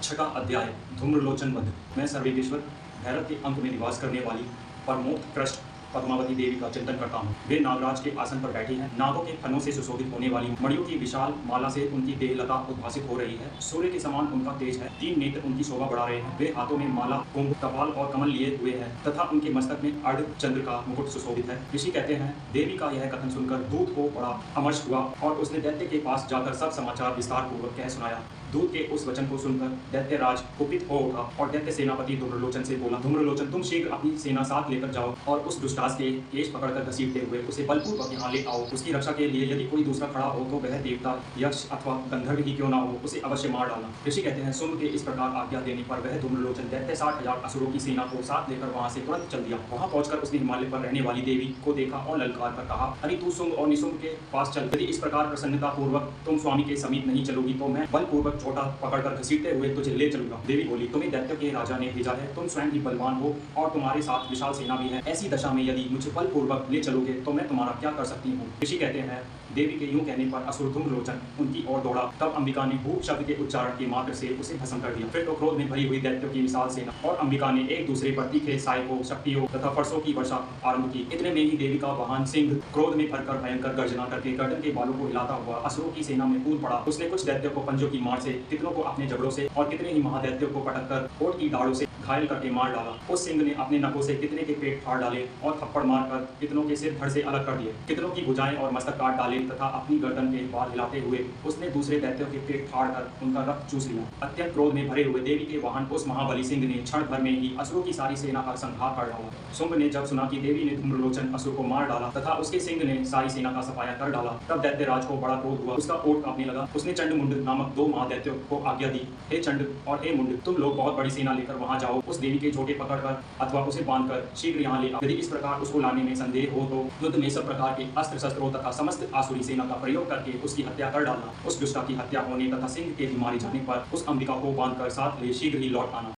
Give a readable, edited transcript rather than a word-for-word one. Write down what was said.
छठा अध्याय धूम्रलोचन वध। मैं सर्वेश्वर भैरव के अंक में निवास करने वाली परमोक्त कृष्ण पद्मावती देवी का चिंतन करता हूँ। वे नागराज के आसन पर बैठी हैं। नागों के फनों से सुशोभित होने वाली मणियों की विशाल माला से उनकी देहलता उद्भासित हो रही है। सूर्य के समान उनका तेज है। 3 नेत्र उनकी शोभा बढ़ा रहे हैं। वे हाथों में माला, कुंभ, कपाल और कमल लिए हुए हैं तथा उनके मस्तक में अर्ध चंद्र का मुकुट सुशोभित है। ऋषि कहते हैं, देवी का यह कथन सुनकर दूत को बड़ा अमर्ष हुआ और उसने दैत्य के पास जाकर सब समाचार विस्तार पूर्वक कह सुनाया। दूत के उस वचन को सुनकर दैत्यराज कुपित हो उठा और दैत्य सेनापति धूम्रलोचन से बोला, धूम्रलोचन, तुम शीघ्र अपनी सेना साथ लेकर जाओ और उस दुष्टास के केश पकड़कर घसीटते हुए उसे बलपूर्वक यहाँ ले आओ। उसकी रक्षा के लिए यदि कोई दूसरा खड़ा हो तो वह देवता, यक्ष अथवा गंधर्व ही क्यों ना हो, उसे अवश्य मार डालना। ऋषि कहते हैं, शुंभ के इस प्रकार आज्ञा देने पर वह धूम्रलोचन दैत्य 60,000 असुरों की सेना को साथ लेकर वहां से तुरंत चल दिया। वहां पहुंचकर उसने हिमालय पर रहने वाली देवी को देखा और ललकार कर कहा, अरे तू शुंभ और निशुंभ के पास चल। यदि इस प्रकार प्रसन्नता पूर्वक तुम स्वामी के समीप नहीं चलोगी तो मैं बलपूर्वक छोटा पकड़कर घसीटते हुए तुझे ले चलूंगा। देवी बोली, तुम्हें दैत्य के राजा ने भेजा है, तुम स्वयं ही बलवान हो और तुम्हारे साथ विशाल सेना भी है। ऐसी दशा में यदि मुझे बलपूर्वक ले चलोगे तो मैं तुम्हारा क्या कर सकती हूँ। ऋषि कहते हैं, देवी के यूं कहने पर असुर धूम्रलोचन उनकी ओर दौड़ा। तब अंबिका ने भूप शब्द के उच्चारण के मात्र से उसे भस्म कर दिया। फिर तो क्रोध में भरी हुई दैत्यों की विशाल सेना और अंबिका ने एक दूसरे पर तीखे सायकों, शक्तियों तथा फरसों की वर्षा आरंभ की। इतने में ही देवी का वाहन सिंह क्रोध में भरकर भयंकर गर्जना करके गर्दन के बालों को हिलाता हुआ असुरों की सेना में कूद पड़ा। उसने कुछ दैत्यों को पंजों की मार से, कितनों को अपने जबड़ों से और कितने ही महादैत्यों को पटककर ओट की दाढ़ों से घायल करके मार डाला। उस सिंह ने अपने नखों से कितने के पेट फाड़ डाले और थप्पड़ मारकर कितनों के सिर धड़ से अलग कर दिए। कितनों की भुजाएं और मस्तक काट डाले तथा अपनी गर्दन के बाल हिलाते हुए उसने दूसरे दैत्यों के पेट फाड़कर उनका रक्त चूस लिया। अत्यंत क्रोध में भरे हुए देवी के वाहन उस महाबली सिंह ने क्षण भर में ही असुरों की सारी सेना का संहार कर डाला। शुंभ ने जब सुना कि देवी ने धूम्रलोचन असुर को मार डाला तथा उसके सिंह ने सारी सेना का सफाया कर डाला, तब दैत्यराज को बड़ा क्रोध हुआ। उसका ओठ कांपने लगा। उसने चंड मुंड नामक 2 महादैत्यों को आज्ञा दी, हे चंड और हे मुंड, तुम लोग बहुत बड़ी सेना लेकर वहां जाओ। उस देवी के झोटे पकड़कर अथवा उसे बांधकर शीघ्र यहाँ ले आओ। यदि इस प्रकार उसको लाने में संदेह हो तो युद्ध में सब प्रकार के अस्त्र शस्त्रों तथा समस्त आसुरी सेना का प्रयोग करके उसकी हत्या कर डालना। उस दुष्टा की हत्या होने तथा सिंह के भी मारे जाने पर उस अंबिका को बांधकर साथ ले शीघ्र ही लौट आना।